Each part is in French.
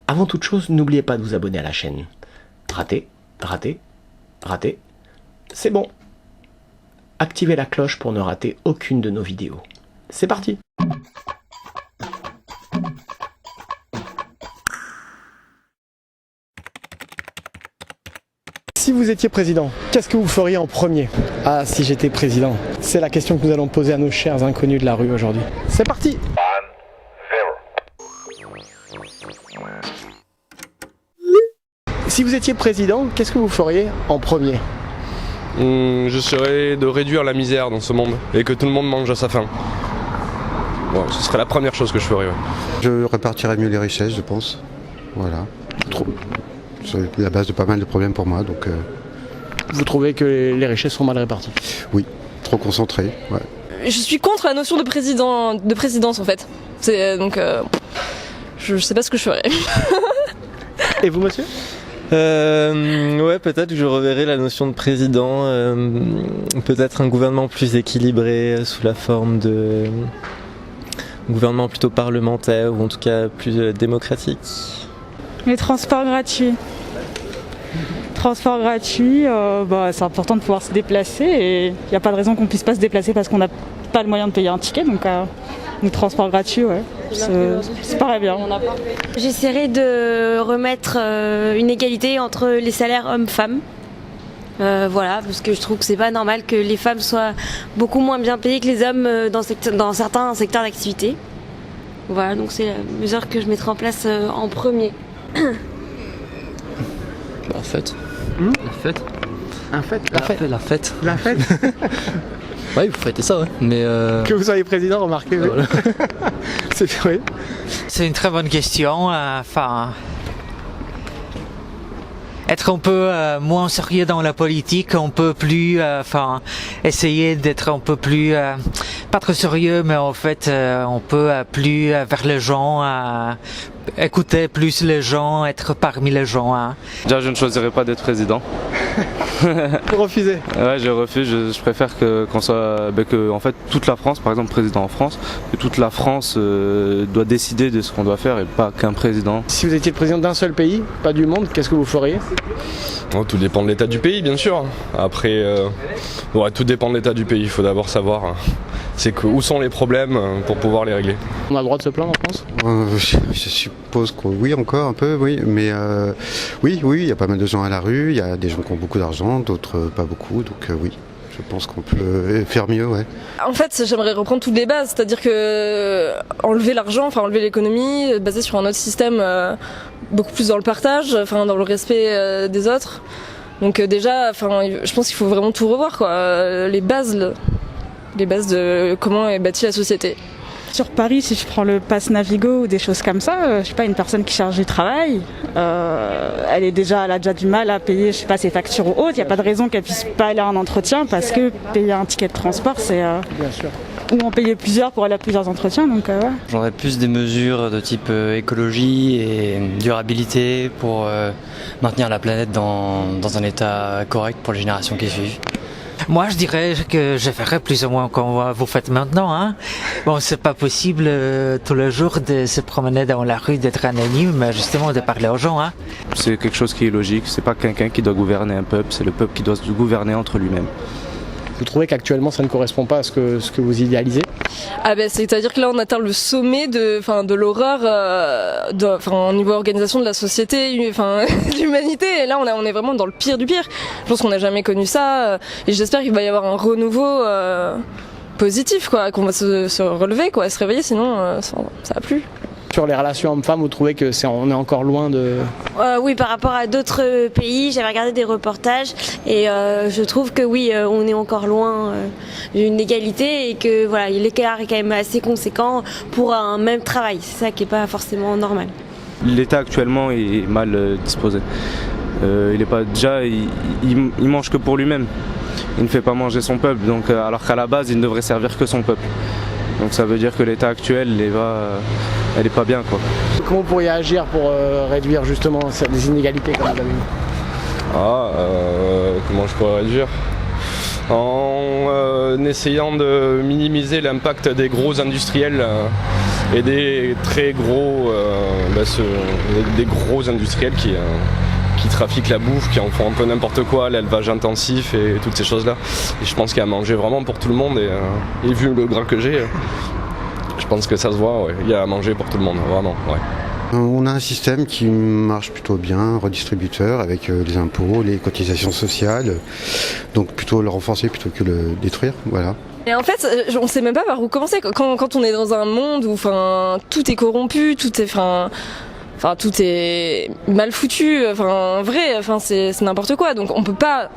Avant toute chose, n'oubliez pas de vous abonner à la chaîne. Raté, raté, raté. C'est bon. Activez la cloche pour ne rater aucune de nos vidéos. C'est parti! Si vous étiez président, qu'est-ce que vous feriez en premier? Ah, si j'étais président, c'est la question que nous allons poser à nos chers inconnus de la rue aujourd'hui. C'est parti! Si vous étiez président, qu'est-ce que vous feriez en premier? J'essaierais de réduire la misère dans ce monde et que tout le monde mange à sa faim. Bon, ce serait la première chose que je ferais. Ouais. Je répartirais mieux les richesses, je pense. Voilà. C'est la base de pas mal de problèmes pour moi, donc... Vous trouvez que les richesses sont mal réparties? Oui, trop concentrées, ouais. Je suis contre la notion de présidence en fait. Donc je sais pas ce que je ferais. Et vous, monsieur? Ouais, peut-être que je reverrai la notion de président, peut-être un gouvernement plus équilibré sous la forme de gouvernement plutôt parlementaire ou en tout cas plus démocratique. Les transports gratuits. C'est important de pouvoir se déplacer et il n'y a pas de raison qu'on puisse pas se déplacer parce qu'on n'a pas le moyen de payer un ticket, donc les transports gratuits, ouais, c'est paraît bien. J'essaierai de remettre une égalité entre les salaires hommes-femmes. Voilà, parce que je trouve que c'est pas normal que les femmes soient beaucoup moins bien payées que les hommes dans certains secteurs d'activité. Voilà, donc c'est la mesure que je mettrai en place en premier. La fête. La fête. La fête. Oui, vous fêtez ça, ouais. Mais Que vous soyez président, remarquez. Oui. Voilà. C'est vrai. C'est une très bonne question. Être un peu moins sérieux dans la politique, on peut plus, essayer d'être un peu plus, pas trop sérieux, mais en fait, on peut plus vers les gens, écouter plus les gens, être parmi les gens. Déjà, je ne choisirais pas d'être président. Vous refusez? Ouais, je refuse. Je préfère qu'on soit, que en fait toute la France, par exemple président en France, que toute la France doit décider de ce qu'on doit faire et pas qu'un président. Si vous étiez le président d'un seul pays, pas du monde, qu'est-ce que vous feriez? Oh, tout dépend de l'état du pays, bien sûr. Après, tout dépend de l'état du pays. Il faut d'abord savoir où sont les problèmes pour pouvoir les régler. On a le droit de se plaindre en France? Je suppose que oui, encore un peu, oui. Mais oui, il y a pas mal de gens à la rue, il y a des gens qui ont beaucoup d'argent, d'autres pas beaucoup, donc oui. Je pense qu'on peut faire mieux, ouais. En fait, j'aimerais reprendre toutes les bases, c'est-à-dire que enlever l'argent, enlever l'économie, basé sur un autre système beaucoup plus dans le partage, dans le respect des autres. Donc déjà, je pense qu'il faut vraiment tout revoir, quoi. Les bases de comment est bâtie la société. Sur Paris, si je prends le pass Navigo ou des choses comme ça, je sais pas, une personne qui cherche du travail, elle a déjà du mal à payer, je sais pas, ses factures ou autres. Il n'y a pas de raison qu'elle puisse pas aller à un entretien parce que payer un ticket de transport, c'est Bien sûr. ou en payer plusieurs pour aller à plusieurs entretiens. Donc ouais. J'aurais plus des mesures de type écologie et durabilité pour maintenir la planète dans un état correct pour les générations qui suivent. Moi, je dirais que je ferais plus ou moins comme vous faites maintenant. Bon, c'est pas possible tous les jours de se promener dans la rue, d'être anonyme, mais justement de parler aux gens. C'est quelque chose qui est logique. C'est pas quelqu'un qui doit gouverner un peuple, c'est le peuple qui doit se gouverner entre lui-même. Vous trouvez qu'actuellement ça ne correspond pas à ce que vous idéalisez? C'est-à-dire que là on atteint le sommet de l'horreur au niveau organisation de la société, de l'humanité, et là on est vraiment dans le pire du pire. Je pense qu'on n'a jamais connu ça, et j'espère qu'il va y avoir un renouveau positif, quoi, qu'on va se relever, quoi, se réveiller, sinon ça va plus. Sur les relations hommes-femmes, vous trouvez que on est encore loin de... Oui, par rapport à d'autres pays, j'avais regardé des reportages et je trouve que oui, on est encore loin d'une égalité et que voilà, l'écart est quand même assez conséquent pour un même travail. C'est ça qui n'est pas forcément normal. L'État actuellement est mal disposé. Il est pas déjà, il mange que pour lui-même. Il ne fait pas manger son peuple, donc alors qu'à la base, il ne devrait servir que son peuple. Donc ça veut dire que l'État actuel, elle est pas bien, quoi. Comment vous pourriez agir pour réduire justement les inégalités comme vous avez vu? Comment je pourrais réduire? En essayant de minimiser l'impact des gros industriels et des très gros, des gros industriels qui trafiquent la bouffe, qui en font un peu n'importe quoi, l'élevage intensif et toutes ces choses-là. Et je pense qu'il y a à manger vraiment pour tout le monde et vu le gras que j'ai, je pense que ça se voit, ouais. Il y a à manger pour tout le monde, vraiment. Ouais. On a un système qui marche plutôt bien, redistributeur, avec les impôts, les cotisations sociales, donc plutôt le renforcer plutôt que le détruire, voilà. Et en fait, on sait même pas par où commencer quand on est dans un monde où tout est corrompu, tout est mal foutu, c'est n'importe quoi. Donc on peut pas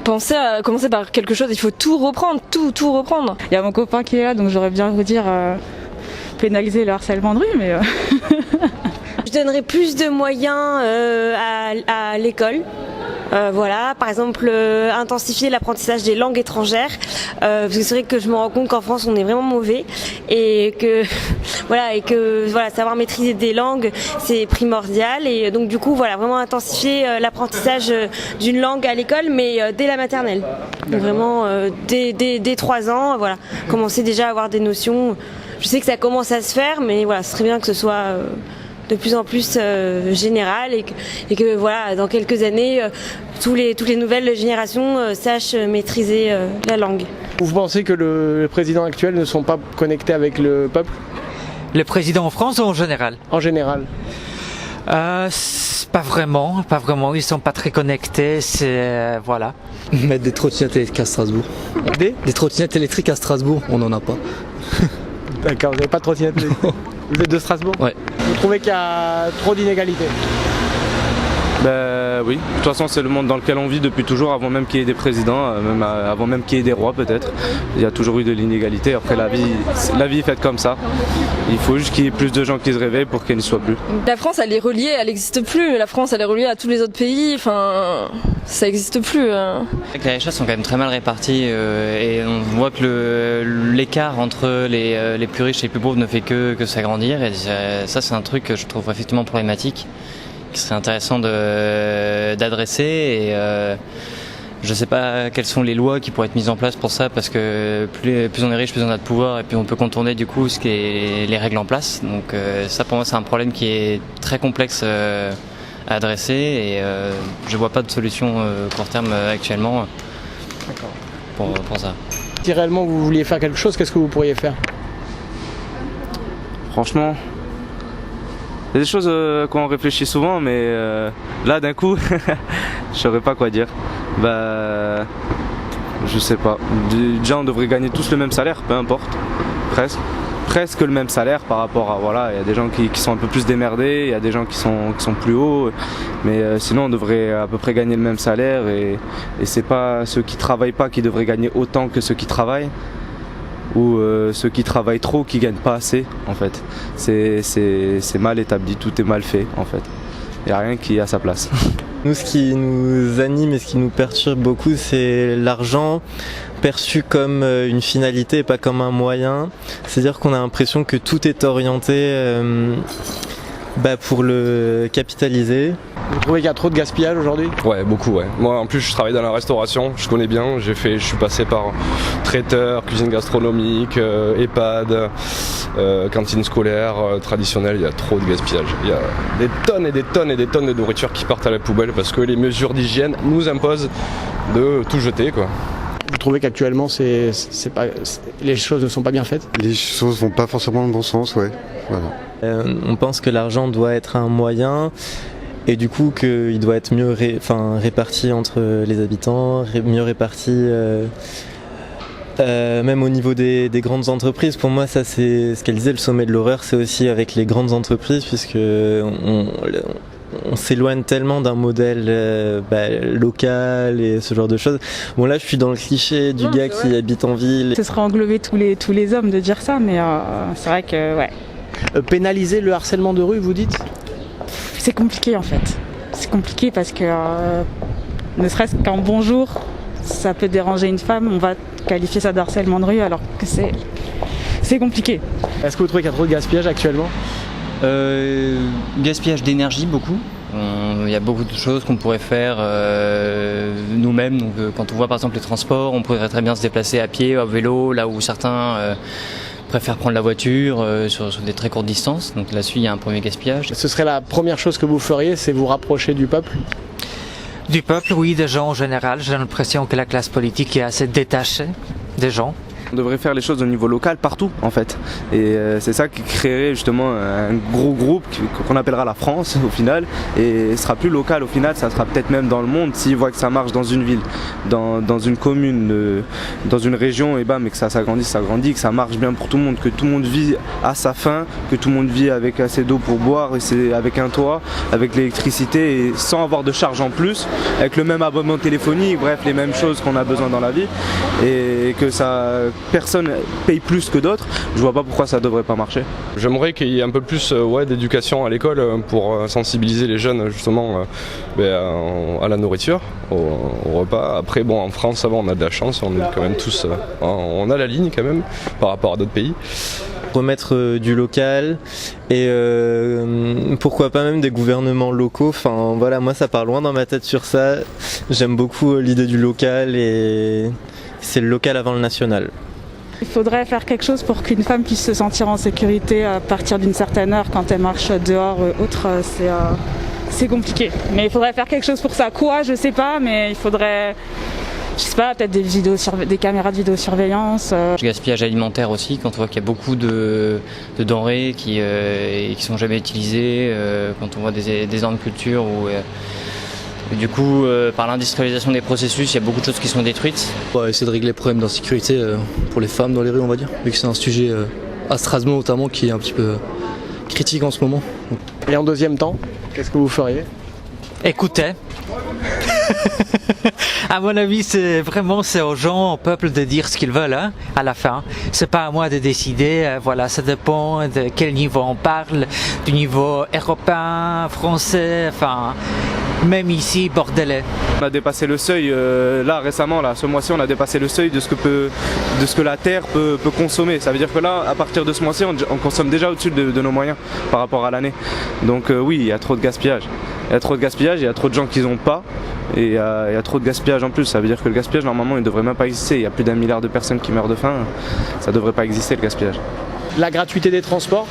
penser à commencer par quelque chose, il faut tout reprendre, tout reprendre. Il y a mon copain qui est là, donc j'aurais bien vous dire pénaliser le harcèlement de rue, mais... Je donnerais plus de moyens à l'école. Voilà, par exemple intensifier l'apprentissage des langues étrangères, parce que c'est vrai que je me rends compte qu'en France on est vraiment mauvais et que savoir maîtriser des langues c'est primordial, et donc du coup vraiment intensifier l'apprentissage d'une langue à l'école, mais dès la maternelle. Donc vraiment dès 3 ans, voilà, commencer déjà à avoir des notions. Je sais que ça commence à se faire, mais voilà, ce serait bien que ce soit de plus en plus général et que voilà, dans quelques années, toutes les nouvelles générations sachent maîtriser la langue. Vous pensez que les présidents actuels ne sont pas connectés avec le peuple? Les présidents en France ou en général? En général. Pas vraiment, ils sont pas très connectés, voilà. Mettre des trottinettes électriques à Strasbourg. Des trottinettes électriques à Strasbourg, on n'en a pas. D'accord, vous n'avez pas de trottinette? Vous êtes de Strasbourg? Ouais. Vous trouvez qu'il y a trop d'inégalités? Oui, de toute façon c'est le monde dans lequel on vit depuis toujours, avant même qu'il y ait des présidents, avant même qu'il y ait des rois peut-être. Il y a toujours eu de l'inégalité, après la vie est faite comme ça. Il faut juste qu'il y ait plus de gens qui se réveillent pour qu'elle n'y soit plus. La France elle est reliée, elle n'existe plus, la France elle est reliée à tous les autres pays, ça n'existe plus. Les richesses sont quand même très mal réparties et on voit que l'écart entre les plus riches et les plus pauvres ne fait que s'agrandir, et ça c'est un truc que je trouve effectivement problématique, qui serait intéressant d'adresser, et je ne sais pas quelles sont les lois qui pourraient être mises en place pour ça, parce que plus on est riche, plus on a de pouvoir, et puis on peut contourner du coup les règles en place. Donc ça pour moi c'est un problème qui est très complexe à adresser, et je ne vois pas de solution court terme actuellement pour ça. Si réellement vous vouliez faire quelque chose, qu'est-ce que vous pourriez faire? Franchement, il y a des choses qu'on réfléchit souvent, mais là d'un coup, je saurais pas quoi dire. Je sais pas. Déjà on devrait gagner tous le même salaire, peu importe, presque le même salaire par rapport à, voilà, il y a des gens qui sont un peu plus démerdés, il y a des gens qui sont plus hauts, mais sinon on devrait à peu près gagner le même salaire, et c'est pas ceux qui travaillent pas qui devraient gagner autant que ceux qui travaillent, ou ceux qui travaillent trop qui gagnent pas assez en fait. C'est mal établi, tout est mal fait en fait. Il n'y a rien qui est à sa place. Nous, ce qui nous anime et ce qui nous perturbe beaucoup, c'est l'argent perçu comme une finalité et pas comme un moyen. C'est-à-dire qu'on a l'impression que tout est orienté pour le capitaliser. Vous trouvez qu'il y a trop de gaspillage aujourd'hui? Ouais, beaucoup, ouais. Moi en plus je travaille dans la restauration, je connais bien, je suis passé par traiteur, cuisine gastronomique, EHPAD, cantine scolaire, traditionnelle. Il y a trop de gaspillage. Il y a des tonnes et des tonnes et des tonnes de nourriture qui partent à la poubelle parce que les mesures d'hygiène nous imposent de tout jeter, quoi. Vous trouvez qu'actuellement les choses ne sont pas bien faites? Les choses vont pas forcément dans le bon sens, ouais. Voilà. On pense que l'argent doit être un moyen, et du coup qu'il doit être mieux réparti entre les habitants, mieux réparti même au niveau des grandes entreprises. Pour moi ça c'est ce qu'elle disait, le sommet de l'horreur, c'est aussi avec les grandes entreprises, puisque on s'éloigne tellement d'un modèle local et ce genre de choses. Bon là je suis dans le cliché du gars qui habite en ville. Ce serait englober tous les hommes de dire ça, mais c'est vrai que ouais. Pénaliser le harcèlement de rue, vous dites? C'est compliqué en fait. C'est compliqué parce que ne serait-ce qu'un bonjour, ça peut déranger une femme, on va qualifier ça de harcèlement de rue alors que c'est compliqué. Est-ce que vous trouvez qu'il y a trop de gaspillage actuellement? Gaspillage d'énergie, beaucoup. Il y a beaucoup de choses qu'on pourrait faire nous-mêmes. Donc, quand on voit par exemple les transports, on pourrait très bien se déplacer à pied, à vélo, là où certains préfèrent prendre la voiture sur des très courtes distances. Donc là-dessus, il y a un premier gaspillage. Ce serait la première chose que vous feriez, c'est vous rapprocher du peuple? Du peuple, oui, des gens en général. J'ai l'impression que la classe politique est assez détachée des gens. On devrait faire les choses au niveau local partout en fait, et c'est ça qui créerait justement un gros groupe qu'on appellera la France au final, et ce sera plus local au final, ça sera peut-être même dans le monde s'ils voient que ça marche dans une ville, dans une commune, dans une région, et mais que ça s'agrandit, que ça marche bien pour tout le monde, que tout le monde vit à sa faim, que tout le monde vit avec assez d'eau pour boire, et c'est avec un toit, avec l'électricité, et sans avoir de charge en plus, avec le même abonnement téléphonique, bref les mêmes choses qu'on a besoin dans la vie, et que personne paye plus que d'autres, je vois pas pourquoi ça devrait pas marcher. J'aimerais qu'il y ait un peu plus d'éducation à l'école pour sensibiliser les jeunes justement à la nourriture, au repas. Après bon, en France ça va, on a de la chance, on est quand même tous, on a la ligne quand même par rapport à d'autres pays. Remettre du local et pourquoi pas même des gouvernements locaux. Enfin voilà, moi ça part loin dans ma tête sur ça. J'aime beaucoup l'idée du local et c'est le local avant le national. Il faudrait faire quelque chose pour qu'une femme puisse se sentir en sécurité à partir d'une certaine heure quand elle marche dehors autre, c'est compliqué. Mais il faudrait faire quelque chose pour ça. Quoi, je sais pas, mais il faudrait, je sais pas, peut-être des caméras de vidéosurveillance. Le gaspillage alimentaire aussi, quand on voit qu'il y a beaucoup de denrées qui sont jamais utilisées, quand on voit des armes de culture où du coup, par l'industrialisation des processus, il y a beaucoup de choses qui sont détruites. On va essayer de régler les problèmes d'insécurité pour les femmes dans les rues, on va dire, vu que c'est un sujet à Strasbourg notamment qui est un petit peu critique en ce moment. Et en deuxième temps, qu'est-ce que vous feriez? Écoutez. À mon avis, c'est aux gens, au peuple de dire ce qu'ils veulent hein, à la fin. C'est pas à moi de décider. Voilà, ça dépend de quel niveau on parle, du niveau européen, français, enfin, même ici, bordelais. On a dépassé le seuil, là récemment, ce mois-ci, on a dépassé le seuil de ce que la terre peut consommer. Ça veut dire que là, à partir de ce mois-ci, on consomme déjà au-dessus de nos moyens par rapport à l'année. Donc oui, il y a trop de gaspillage. Il y a trop de gaspillage, il y a trop de gens qui n'ont pas, et il y a trop de gaspillage en plus. Ça veut dire que le gaspillage, normalement, il ne devrait même pas exister. Il y a plus d'1 milliard de personnes qui meurent de faim. Ça ne devrait pas exister, le gaspillage. La gratuité des transports,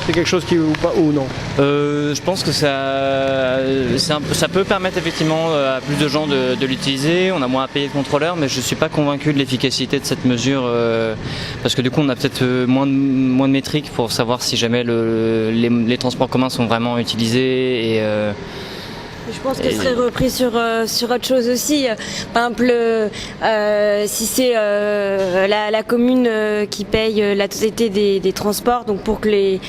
c'est quelque chose qui vous ou non? Je pense que ça peut permettre effectivement à plus de gens de l'utiliser. On a moins à payer de contrôleurs, mais je ne suis pas convaincu de l'efficacité de cette mesure parce que du coup on a peut-être moins de métriques pour savoir si jamais les transports communs sont vraiment utilisés et je pense que ce serait repris sur autre chose aussi. Par exemple, si c'est la commune qui paye la totalité des transports, donc pour que les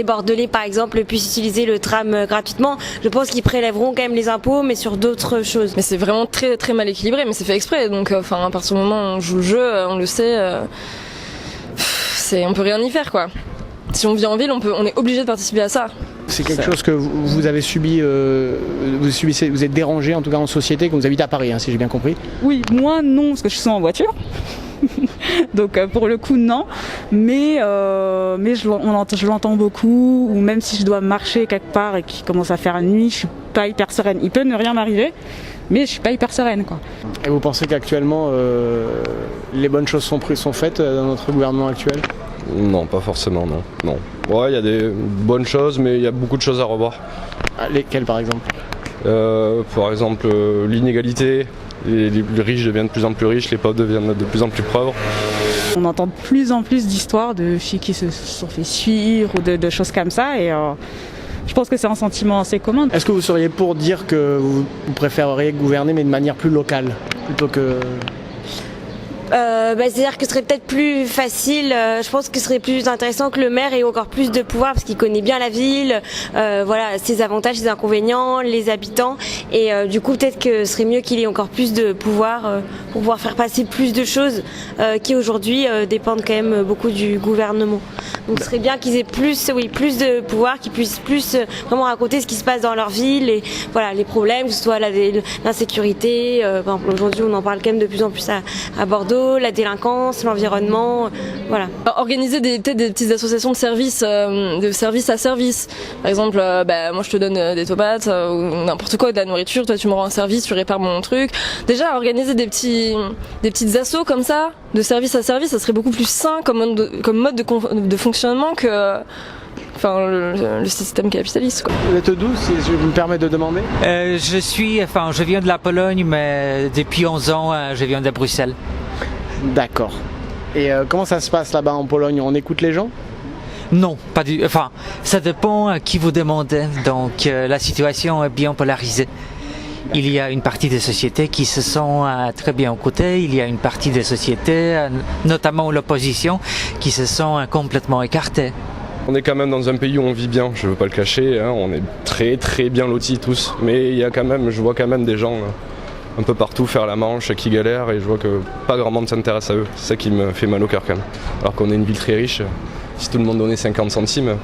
Bordelais, par exemple, puissent utiliser le tram gratuitement, je pense qu'ils prélèveront quand même les impôts, mais sur d'autres choses. Mais c'est vraiment très très mal équilibré, mais c'est fait exprès. Donc, à partir du moment où on joue le jeu, on le sait, on peut rien y faire, quoi. Si on vit en ville, on est obligé de participer à ça. C'est quelque chose que vous avez subi, vous êtes dérangé en tout cas en société, quand vous habitez à Paris, hein, si j'ai bien compris. Oui, moi non, parce que je suis en voiture. Donc pour le coup non, mais je l'entends beaucoup, ou même si je dois marcher quelque part et qu'il commence à faire nuit, je suis pas hyper sereine. Il peut ne rien m'arriver, mais je suis pas hyper sereine, quoi. Et vous pensez qu'actuellement les bonnes choses sont faites dans notre gouvernement actuel? Non, pas forcément, non. Ouais, il y a des bonnes choses, mais il y a beaucoup de choses à revoir. Lesquelles par exemple? Par exemple, l'inégalité. Les riches deviennent de plus en plus riches, les pauvres deviennent de plus en plus pauvres. On entend de plus en plus d'histoires de filles qui se sont fait suivre ou de choses comme ça, et je pense que c'est un sentiment assez commun. Est-ce que vous seriez pour dire que vous préféreriez gouverner mais de manière plus locale plutôt que... C'est-à-dire que ce serait peut-être plus facile, je pense que ce serait plus intéressant que le maire ait encore plus de pouvoir parce qu'il connaît bien la ville, voilà, ses avantages, ses inconvénients, les habitants, et du coup peut-être que ce serait mieux qu'il ait encore plus de pouvoir pour pouvoir faire passer plus de choses qui aujourd'hui dépendent quand même beaucoup du gouvernement. Donc ce serait bien qu'ils aient plus de pouvoir, qu'ils puissent plus vraiment raconter ce qui se passe dans leur ville et voilà les problèmes, que ce soit l'insécurité. Par exemple, aujourd'hui on en parle quand même de plus en plus à Bordeaux. d'eau, la délinquance, l'environnement, voilà. Organiser peut-être des petites associations de service à service. Par exemple, moi je te donne des tomates ou n'importe quoi, de la nourriture, toi tu me rends un service, tu répares mon truc. Déjà, organiser des petites assos comme ça, de service à service, ça serait beaucoup plus sain comme mode de fonctionnement que le système capitaliste, quoi. Vous êtes d'où, si je me permets de demander? Je viens de la Pologne, mais depuis 11 ans, je viens de Bruxelles. D'accord. Et comment ça se passe là-bas en Pologne? On écoute les gens? Non, pas du. Enfin, ça dépend à qui vous demandez. Donc, la situation est bien polarisée. Il y a une partie des sociétés qui se sont très bien écoutées. Il y a une partie des sociétés, notamment l'opposition, qui se sont complètement écartées. On est quand même dans un pays où on vit bien, je ne veux pas le cacher, hein, on est très très bien lotis tous. Mais je vois quand même des gens un peu partout faire la manche, qui galèrent, et je vois que pas grand monde s'intéresse à eux. C'est ça qui me fait mal au cœur quand même. Alors qu'on est une ville très riche, si tout le monde donnait 50 centimes,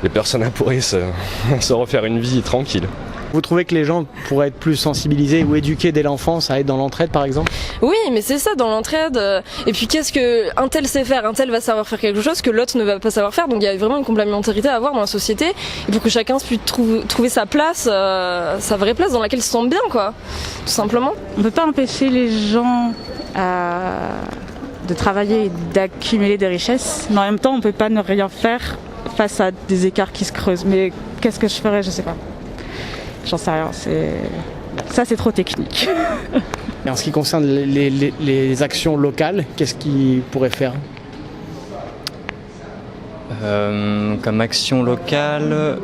les personnes pourraient se refaire une vie tranquille. Vous trouvez que les gens pourraient être plus sensibilisés ou éduqués dès l'enfance à être dans l'entraide, par exemple? Oui, mais c'est ça, dans l'entraide. Et puis qu'est-ce que un tel sait faire? Un tel va savoir faire quelque chose que l'autre ne va pas savoir faire. Donc il y a vraiment une complémentarité à avoir dans la société. Et pour que chacun puisse trouver sa place, sa vraie place dans laquelle il se sent bien, quoi. Tout simplement. On ne peut pas empêcher les gens de travailler et d'accumuler des richesses. Mais en même temps, on ne peut pas ne rien faire face à des écarts qui se creusent. Mais qu'est-ce que je ferais? Je sais pas. J'en sais rien, ça c'est trop technique. Et en ce qui concerne les actions locales, qu'est-ce qu'ils pourraient faire? Comme action locale,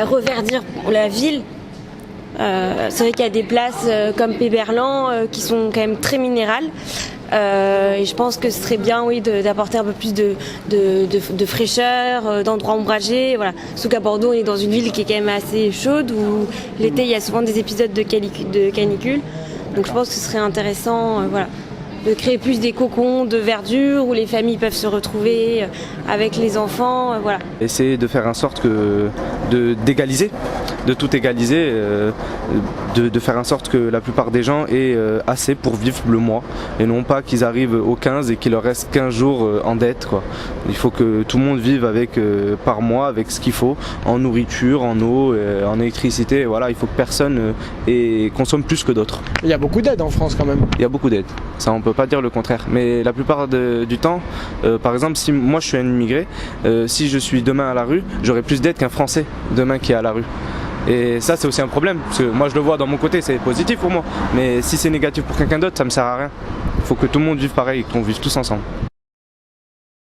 reverdir la ville. C'est vrai qu'il y a des places comme Péberlan qui sont quand même très minérales. Et je pense que ce serait bien, oui, d'apporter un peu plus de fraîcheur, d'endroits ombragés. Voilà. Sauf qu'à Bordeaux, on est dans une ville qui est quand même assez chaude, où l'été, il y a souvent des épisodes de canicule. Donc je pense que ce serait intéressant, de créer plus des cocons de verdure où les familles peuvent se retrouver avec les enfants, voilà. Essayer de faire en sorte d'égaliser, de tout égaliser, de faire en sorte que la plupart des gens aient assez pour vivre le mois et non pas qu'ils arrivent au 15 et qu'il leur reste 15 jours en dette, quoi. Il faut que tout le monde vive par mois avec ce qu'il faut en nourriture, en eau, en électricité. Voilà, il faut que personne consomme plus que d'autres. Il y a beaucoup d'aides en France quand même. Il y a beaucoup d'aides, ça on peut pas dire le contraire, mais la plupart du temps, par exemple, si moi je suis un immigré, si je suis demain à la rue, j'aurai plus d'aide qu'un Français demain qui est à la rue. Et ça c'est aussi un problème, parce que moi je le vois dans mon côté, c'est positif pour moi, mais si c'est négatif pour quelqu'un d'autre, ça me sert à rien. Il faut que tout le monde vive pareil, qu'on vive tous ensemble.